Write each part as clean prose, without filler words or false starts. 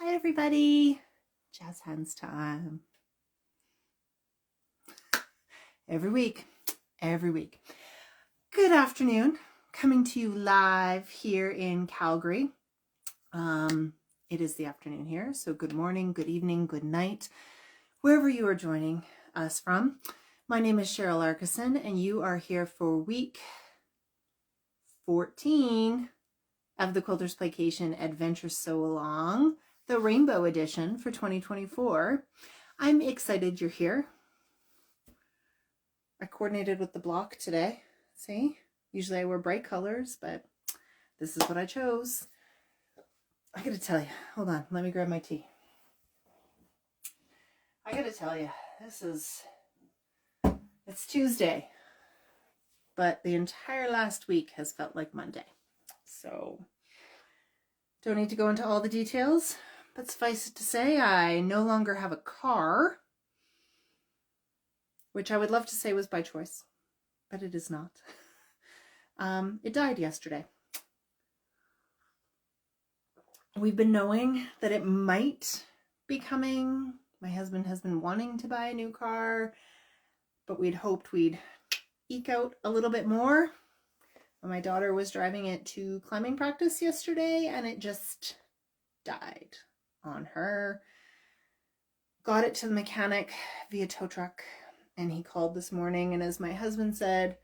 Hi everybody, jazz hands time. Every week. Good afternoon, coming to you live here in Calgary. It is the afternoon here, so good morning, good evening, good night, wherever you are joining us from. My name is Cheryl Arkison, and you are here for week 14 of the Quilters Playcation Adventure Sewalong, the Rainbow Edition for 2024. I'm excited you're here. I coordinated with the block today. See? Usually I wear bright colors, but this is what I chose. I gotta tell you, hold on, let me grab my tea. I gotta tell you, it's Tuesday, but the entire last week has felt like Monday. So, don't need to go into all the details, but suffice it to say, I no longer have a car, which I would love to say was by choice, but it is not. It died yesterday. We've been knowing that it might be coming. My husband has been wanting to buy a new car, but we'd hoped we'd eke out a little bit more. My daughter was driving it to climbing practice yesterday, and it just died on her. Got it to the mechanic via tow truck, and he called this morning, and as my husband said,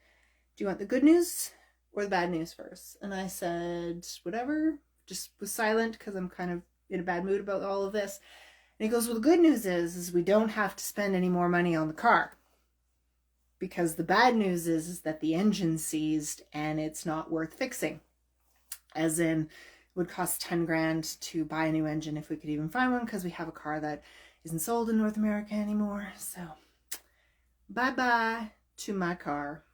do you want the good news or the bad news first? And I said, whatever. Just was silent because I'm kind of in a bad mood about all of this. And he goes, well, the good news is we don't have to spend any more money on the car. Because the bad news is that the engine's seized and it's not worth fixing. As in, it would cost 10 grand to buy a new engine if we could even find one, because we have a car that isn't sold in North America anymore. So, bye-bye to my car.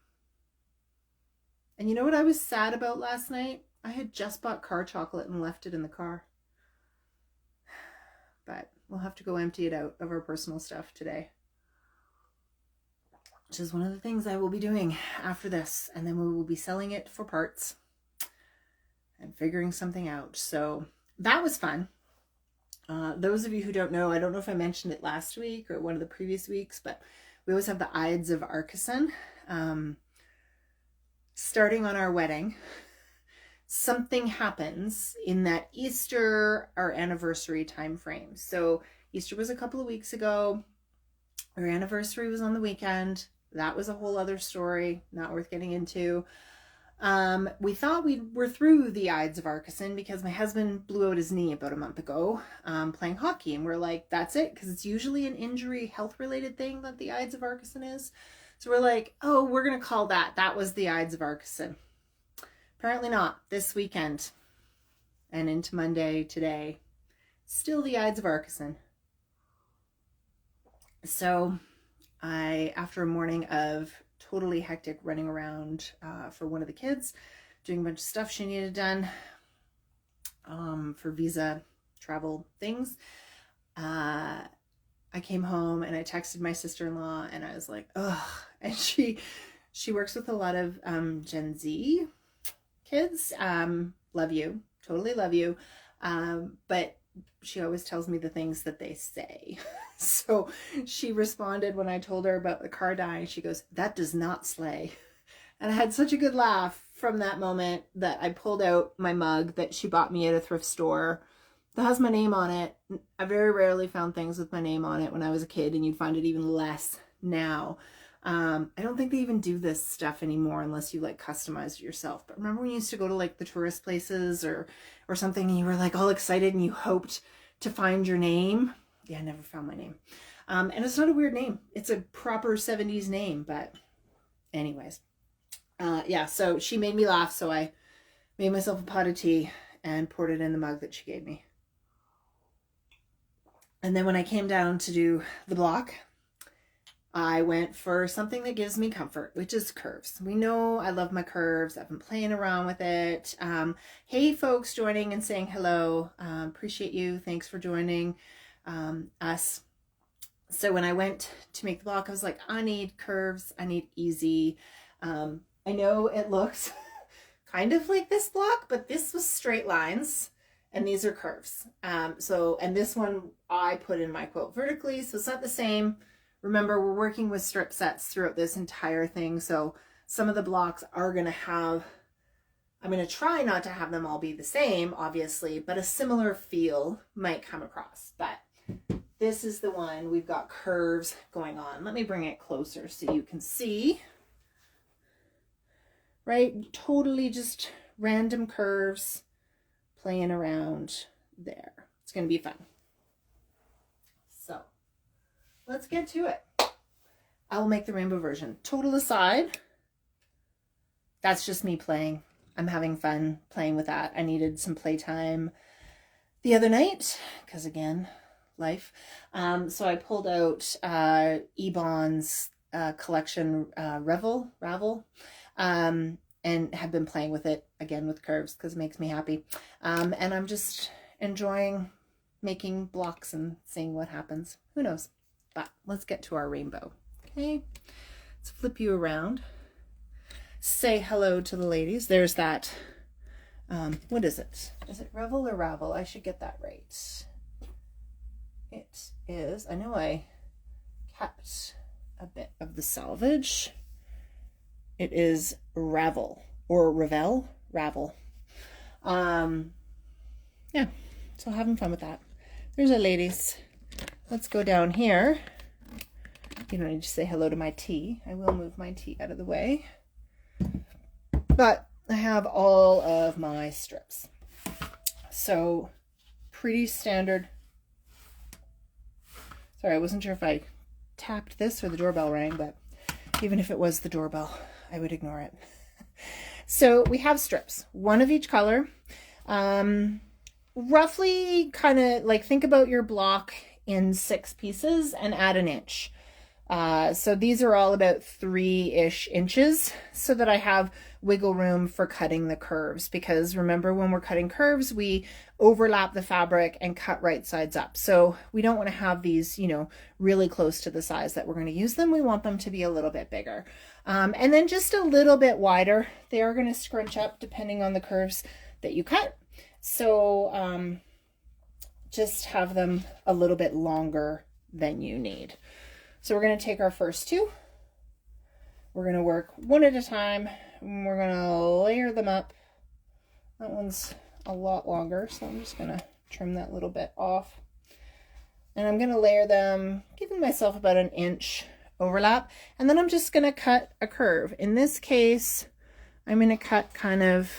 And you know what I was sad about last night? I had just bought car chocolate and left it in the car. But we'll have to go empty it out of our personal stuff today, which is one of the things I will be doing after this. And then we will be selling it for parts and figuring something out. So that was fun. Those of you who don't know, I don't know if I mentioned it last week or one of the previous weeks, but we always have the Ides of Arkison. Starting on our wedding, something happens in that Easter or anniversary time frame. So Easter was a couple of weeks ago. Our anniversary was on the weekend. That was a whole other story, not worth getting into. We thought we were through the Ides of Arkison because my husband blew out his knee about a month ago playing hockey. And we're like, that's it, because it's usually an injury, health-related thing that the Ides of Arkison is. So we're like, oh, we're going to call that. That was the Ides of Arkison. Apparently not. This weekend and into Monday today, still the Ides of Arkison. So after a morning of totally hectic running around for one of the kids, doing a bunch of stuff she needed done for visa travel things, I came home and I texted my sister-in-law and I was like, ugh. And she works with a lot of Gen Z kids. Love you, totally love you. But she always tells me the things that they say. So she responded when I told her about the car dying. She goes, that does not slay. And I had such a good laugh from that moment that I pulled out my mug that she bought me at a thrift store that has my name on it. I very rarely found things with my name on it when I was a kid, and you'd find it even less now. I don't think they even do this stuff anymore unless you like customize it yourself. But remember when you used to go to like the tourist places or something and you were like all excited and you hoped to find your name? Yeah, I never found my name. And it's not a weird name. It's a proper 70s name, but anyways. Yeah, so she made me laugh, so I made myself a pot of tea and poured it in the mug that she gave me. And then when I came down to do the block, I went for something that gives me comfort, which is curves. We know I love my curves. I've been playing around with it. Hey, folks joining and saying hello. Appreciate you. Thanks for joining us. So when I went to make the block, I was like, I need curves. I need easy. I know it looks kind of like this block, but this was straight lines. and these are curves. And this one I put in my quilt vertically, so it's not the same. Remember, we're working with strip sets throughout this entire thing, so some of the blocks are going to have, I'm going to try not to have them all be the same, obviously, but a similar feel might come across. But this is the one, we've got curves going on. Let me bring it closer so you can see. Right? Totally just random curves playing around there. It's going to be fun. So let's get to it. I will make the rainbow version. Total aside, that's just me playing. I'm having fun playing with that. I needed some playtime the other night because, again, life. So I pulled out Ebon's collection Ravel, and have been playing with it again with curves because it makes me happy. And I'm just enjoying making blocks and seeing what happens. Who knows? But let's get to our rainbow. Okay, let's flip you around. Say hello to the ladies. There's that. What is it? Is it Revel or Ravel? I should get that right. It is. I know I kept a bit of the salvage. It is Ravel or Ravel. Yeah, so having fun with that. There's our ladies. Let's go down here. You don't need to say hello to my tea. I will move my tea out of the way. But I have all of my strips. So pretty standard. Sorry, I wasn't sure if I tapped this or the doorbell rang, but even if it was the doorbell, I would ignore it. So we have strips, one of each color. Roughly kind of like think about your block in 6 pieces and add an inch. So these are all about 3-ish inches so that I have wiggle room for cutting the curves, because remember, when we're cutting curves, we overlap the fabric and cut right sides up. So we don't want to have these, you know, really close to the size that we're going to use them. We want them to be a little bit bigger. And then just a little bit wider. They are going to scrunch up depending on the curves that you cut. So just have them a little bit longer than you need. So we're going to take our first 2. We're going to work one at a time. And we're going to layer them up. That one's a lot longer, so I'm just going to trim that little bit off. And I'm going to layer them, giving myself about an inch overlap. And then I'm just going to cut a curve. In this case, I'm going to cut kind of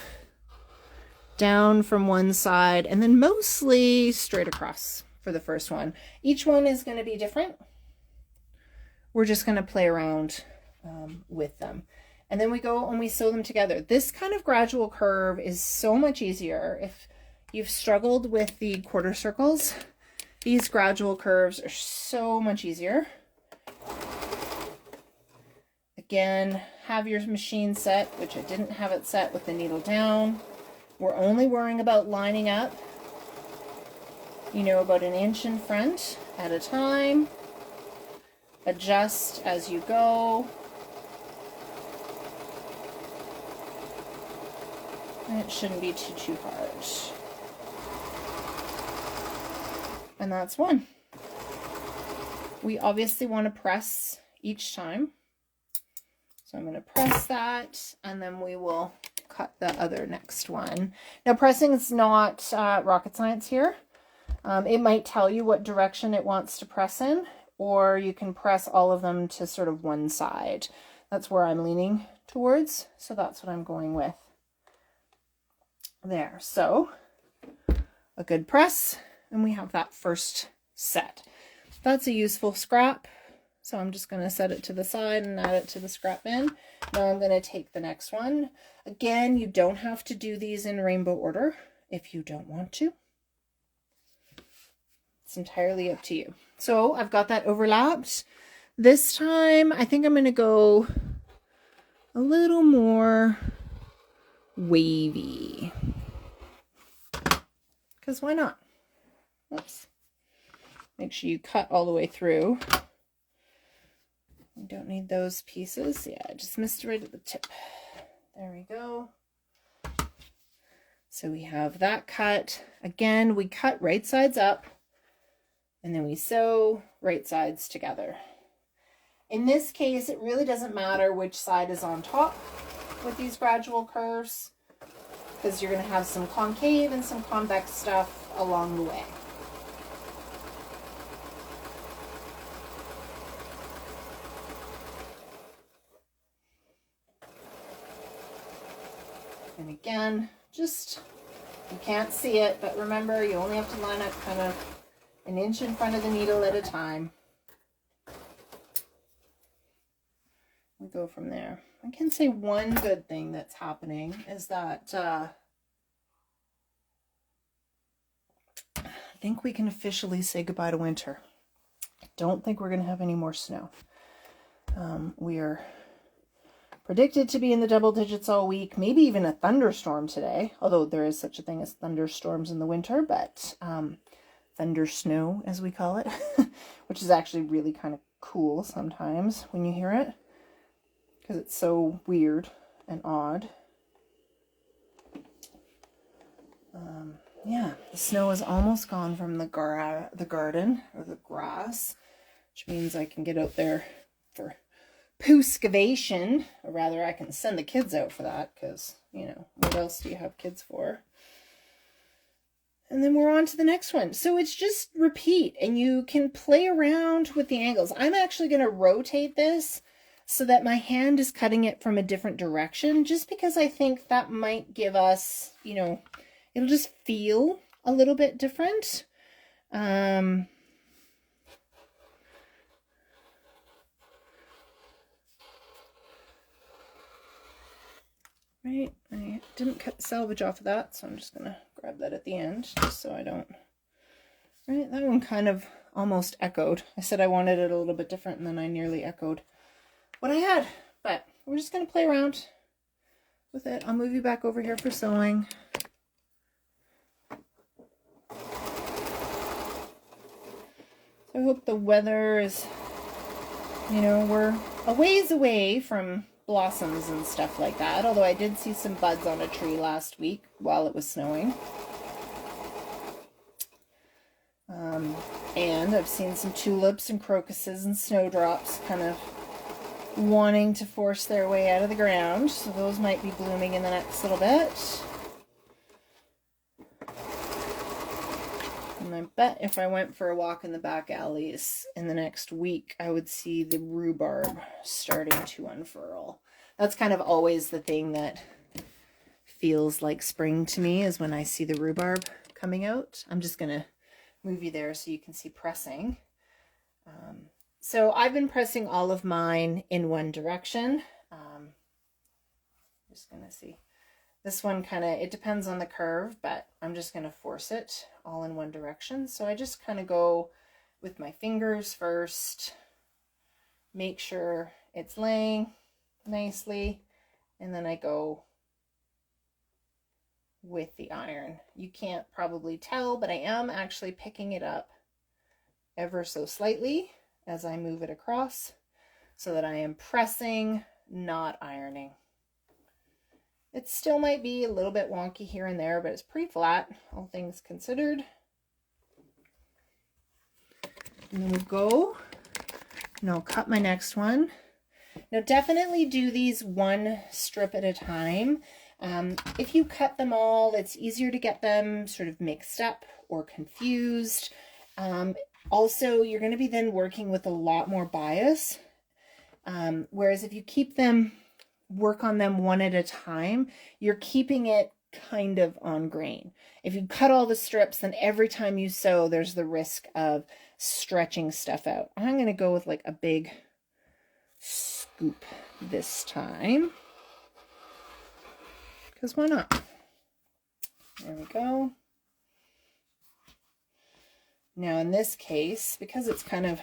down from one side and then mostly straight across for the first one. Each one is going to be different. We're just going to play around with them. And then we go and we sew them together. This kind of gradual curve is so much easier. If you've struggled with the quarter circles, these gradual curves are so much easier. Again, have your machine set, which I didn't have it set with the needle down. We're only worrying about lining up, you know, about an inch in front at a time. Adjust as you go. And it shouldn't be too hard. And that's one. We obviously want to press each time. So I'm going to press that, and then we will cut the other next one. Now, pressing is not rocket science here. It might tell you what direction it wants to press in, or you can press all of them to sort of one side. That's where I'm leaning towards, so that's what I'm going with. There, so a good press, and we have that first set. That's a useful scrap, so I'm just going to set it to the side and add it to the scrap bin. Now I'm going to take the next one. Again, you don't have to do these in rainbow order if you don't want to. It's entirely up to you. So I've got that overlapped. This time I think I'm going to go a little more wavy, because why not? Oops. Make sure you cut all the way through. You don't need those pieces. Yeah, I just missed right at the tip. There we go. So we have that cut. Again, we cut right sides up and then we sew right sides together. In this case, it really doesn't matter which side is on top with these gradual curves, because you're going to have some concave and some convex stuff along the way. And again, just, you can't see it, but remember, you only have to line up kind of an inch in front of the needle at a time. We go from there. I can say one good thing that's happening is that I think we can officially say goodbye to winter. I don't think we're going to have any more snow. We are predicted to be in the double digits all week, maybe even a thunderstorm today, although there is such a thing as thunderstorms in the winter, but thunder snow, as we call it, which is actually really kind of cool sometimes when you hear it, because it's so weird and odd. Yeah, the snow is almost gone from the garden, or the grass, which means I can get out there for excavation, or rather I can send the kids out for that, because, you know, what else do you have kids for? And then we're on to the next one. So it's just repeat, and you can play around with the angles. I'm actually going to rotate this so that my hand is cutting it from a different direction, just because I think that might give us, you know, it'll just feel a little bit different. Right, I didn't cut the selvage off of that, so I'm just going to grab that at the end, just so I don't... Right, that one kind of almost echoed. I said I wanted it a little bit different, and then I nearly echoed what I had. But we're just going to play around with it. I'll move you back over here for sewing. I hope the weather is, you know, we're a ways away from blossoms and stuff like that, although I did see some buds on a tree last week while it was snowing. And I've seen some tulips and crocuses and snowdrops kind of wanting to force their way out of the ground, so those might be blooming in the next little bit. And I bet if I went for a walk in the back alleys in the next week, I would see the rhubarb starting to unfurl. That's kind of always the thing that feels like spring to me, is when I see the rhubarb coming out. I'm just going to move you there so you can see pressing. So I've been pressing all of mine in one direction. Just going to see. This one kind of, it depends on the curve, but I'm just going to force it all in one direction. So I just kind of go with my fingers first, make sure it's laying nicely, and then I go with the iron. You can't probably tell, but I am actually picking it up ever so slightly as I move it across, so that I am pressing, not ironing. It still might be a little bit wonky here and there, but it's pretty flat, all things considered. And then we'll go, and I'll cut my next one. Now definitely do these one strip at a time. If you cut them all, it's easier to get them sort of mixed up or confused. Also, you're going to be then working with a lot more bias. Whereas if you work on them one at a time, you're keeping it kind of on grain. If you cut all the strips, then every time you sew, there's the risk of stretching stuff out. I'm going to go with like a big scoop this time, because why not? There we go. Now in this case, because it's kind of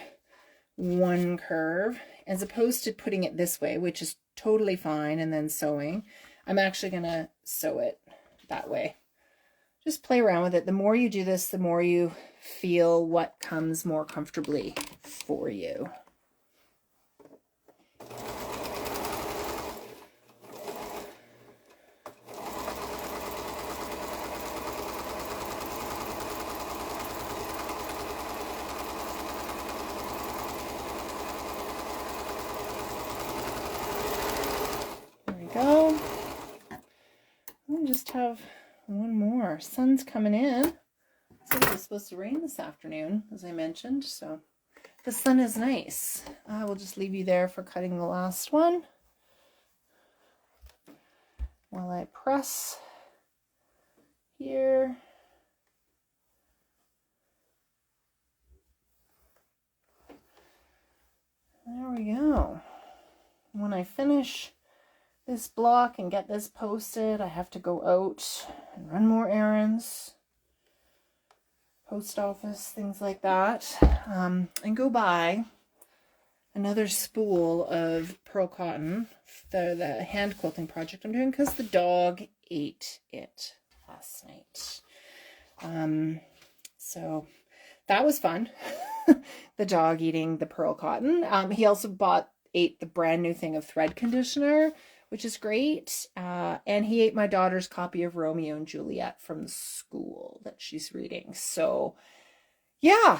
one curve, as opposed to putting it this way, which is totally fine, and then sewing, I'm actually going to sew it that way. Just play around with it. The more you do this, the more you feel what comes more comfortably for you. have one more. Sun's coming in. So it was supposed to rain this afternoon, as I mentioned, so the sun is nice. I will just leave you there for cutting the last one while I press here. There we go. When I finish this block and get this posted, I have to go out and run more errands, post office, things like that, and go buy another spool of pearl cotton, the hand quilting project I'm doing, because the dog ate it last night. So that was fun. The dog eating the pearl cotton. He also ate the brand new thing of thread conditioner, which is great. And he ate my daughter's copy of Romeo and Juliet from the school that she's reading. So yeah.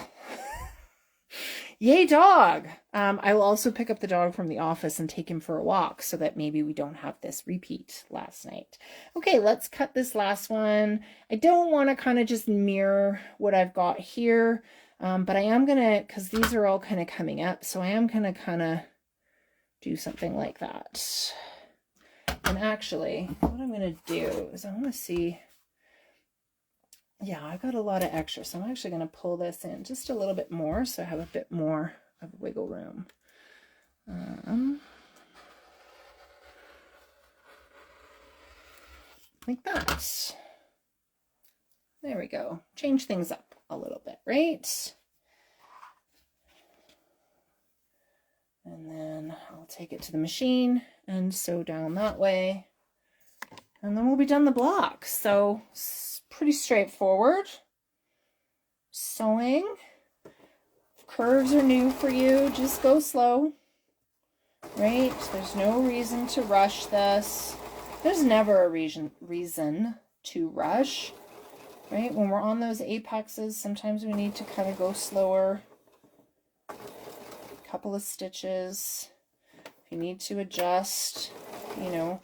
Yay, dog. I will also pick up the dog from the office and take him for a walk so that maybe we don't have this repeat last night. Okay, let's cut this last one. I don't want to kind of just mirror what I've got here, but I am going to, because these are all kind of coming up, so I am going to kind of do something like that. And actually, what I'm going to do is I want to see... Yeah, I got a lot of extra, so I'm actually going to pull this in just a little bit more so I have a bit more of wiggle room. Like that. There we go. Change things up a little bit, right? And then I'll take it to the machine and sew down that way. And then we'll be done the block. So pretty straightforward. Sewing. If curves are new for you, just go slow. Right? There's no reason to rush this. There's never a reason to rush. Right? When we're on those apexes, sometimes we need to kind of go slower. A couple of stitches. If you need to adjust, you know,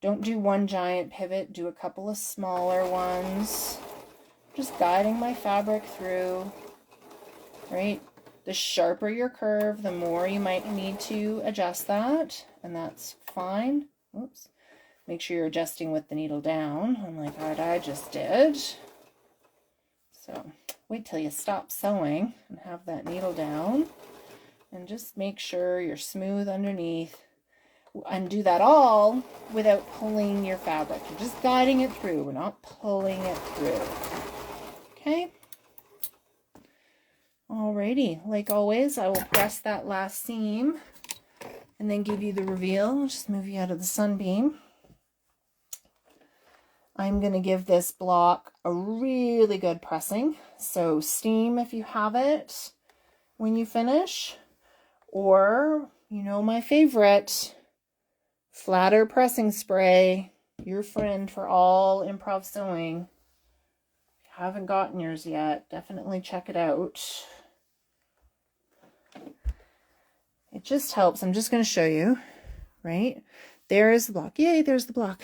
don't do one giant pivot, do a couple of smaller ones. Just guiding my fabric through, right? The sharper your curve, the more you might need to adjust that, and that's fine. Oops. Make sure you're adjusting with the needle down, unlike what I just did. So wait till you stop sewing and have that needle down, and just make sure you're smooth underneath. And do that all without pulling your fabric. You're just guiding it through. We're not pulling it through. Okay? Alrighty. Like always, I will press that last seam and then give you the reveal. Just move you out of the sunbeam. I'm going to give this block a really good pressing. So steam if you have it when you finish. Or, you know, my favorite... Flatter pressing spray, your friend for all improv sewing. If you haven't gotten yours yet, definitely check it out. It just helps. I'm just going to show you, right? There's the block. Yay, there's the block.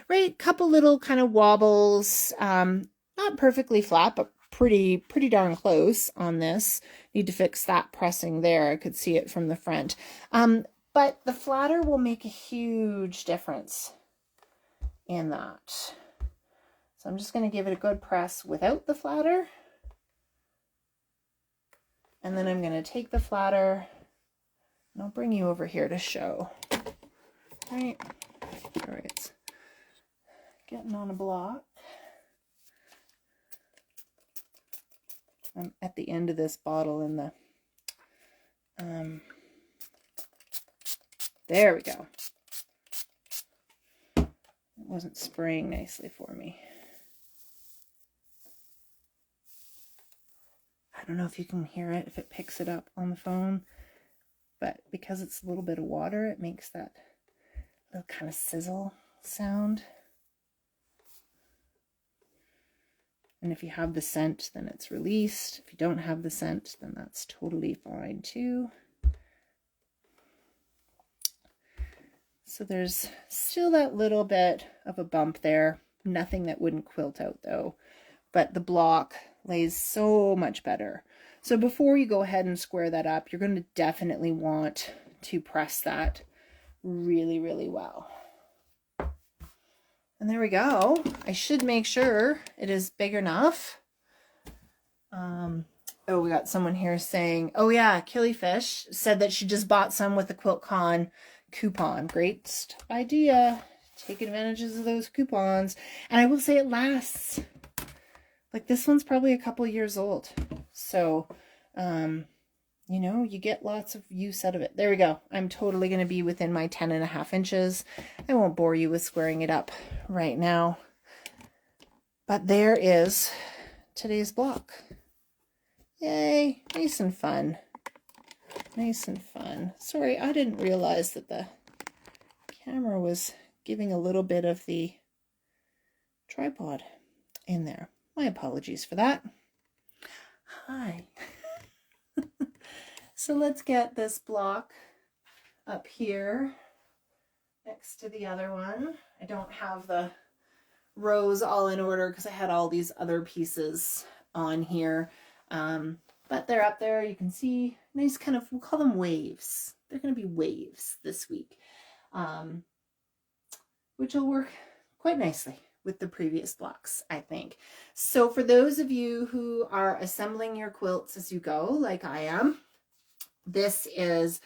Right? Couple little kind of wobbles. Not perfectly flat, but pretty darn close on this. Need to fix that pressing there. I could see it from the front. But the flatter will make a huge difference in that. So I'm just going to give it a good press without the flatter. And then I'm going to take the flatter and I'll bring you over here to show. Right? All right. Getting on a block. I'm at the end of this bottle in the... There we go. It wasn't spraying nicely for me. I don't know if you can hear it, if it picks it up on the phone, but because it's a little bit of water, it makes that little kind of sizzle sound. And if you have the scent, then it's released. If you don't have the scent, then that's totally fine too. So there's still that little bit of a bump there. Nothing that wouldn't quilt out though. But the block lays so much better. So before you go ahead and square that up, you're going to definitely want to press that really, really well. And there we go. I should make sure it is big enough. Oh, we got someone here saying, oh yeah, Killyfish said that she just bought some with the QuiltCon coupon. Great idea. Take advantages of those coupons. And I will say it lasts. Like this one's probably a couple years old. So, you know, you get lots of use out of it. There we go. I'm totally going to be within my 10.5 inches. I won't bore you with squaring it up right now. But there is today's block. Yay. Nice and fun. Nice and fun. Sorry, I didn't realize that the camera was giving a little bit of the tripod in there. My apologies for that. Hi. So let's get this block up here next to the other one. I don't have the rows all in order because I had all these other pieces on here. But they're up there. You can see nice kind of, we'll call them waves. They're going to be waves this week, which will work quite nicely with the previous blocks, I think. So for those of you who are assembling your quilts as you go, like I am, this is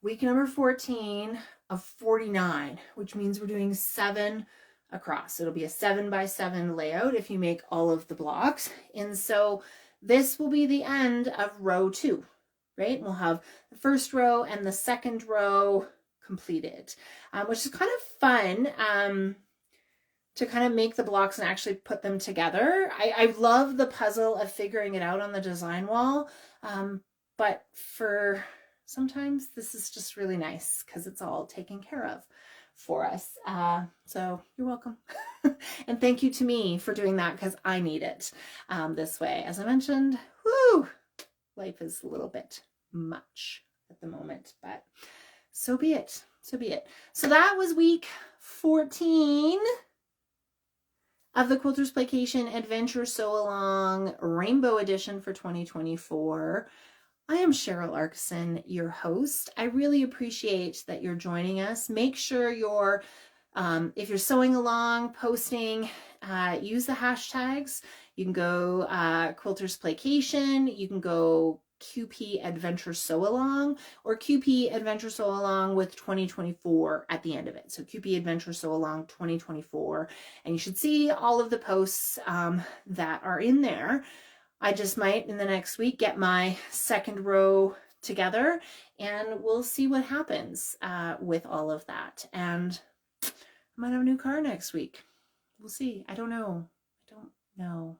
week number 14 of 49, which means we're doing 7 across. It'll be a 7x7 layout if you make all of the blocks. And so this will be the end of row 2, right? We'll have the first row and the second row completed, which is kind of fun to kind of make the blocks and actually put them together. I love the puzzle of figuring it out on the design wall, but for sometimes this is just really nice because it's all taken care of for us. So you're welcome. And thank you to me for doing that because I need it this way. As I mentioned, whoo, life is a little bit much at the moment, but so be it. So be it. So that was week 14 of the Quilters Playcation Adventure Sewalong Rainbow Edition for 2024. I am Cheryl Arkson, your host. I really appreciate that you're joining us. Make sure you're, if you're sewing along, posting, use the hashtags. You can go Quilters Playcation, you can go QP Adventure Sewalong, or QP Adventure Sewalong with 2024 at the end of it. So QP Adventure Sewalong 2024. And you should see all of the posts that are in there. I just might in the next week get my second row together and we'll see what happens with all of that. And I might have a new car next week. We'll see. I don't know. I don't know.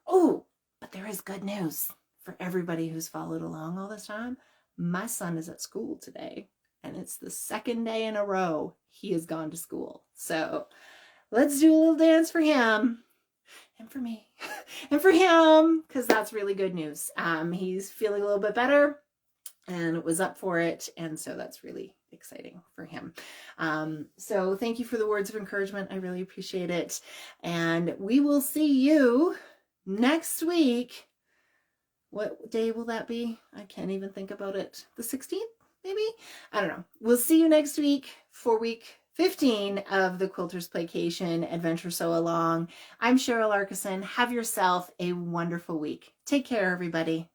Oh, but there is good news for everybody who's followed along all this time. My son is at school today and it's the second day in a row he has gone to school. So let's do a little dance for him. And for me, and for him, because that's really good news. He's feeling a little bit better and was up for it. And so that's really exciting for him. So thank you for the words of encouragement. I really appreciate it. And we will see you next week. What day will that be? I can't even think about it. The 16th, maybe? I don't know. We'll see you next week for week 15 of the Quilters Playcation Adventure Sewalong. I'm Cheryl Arkson. Have yourself a wonderful week. Take care, everybody.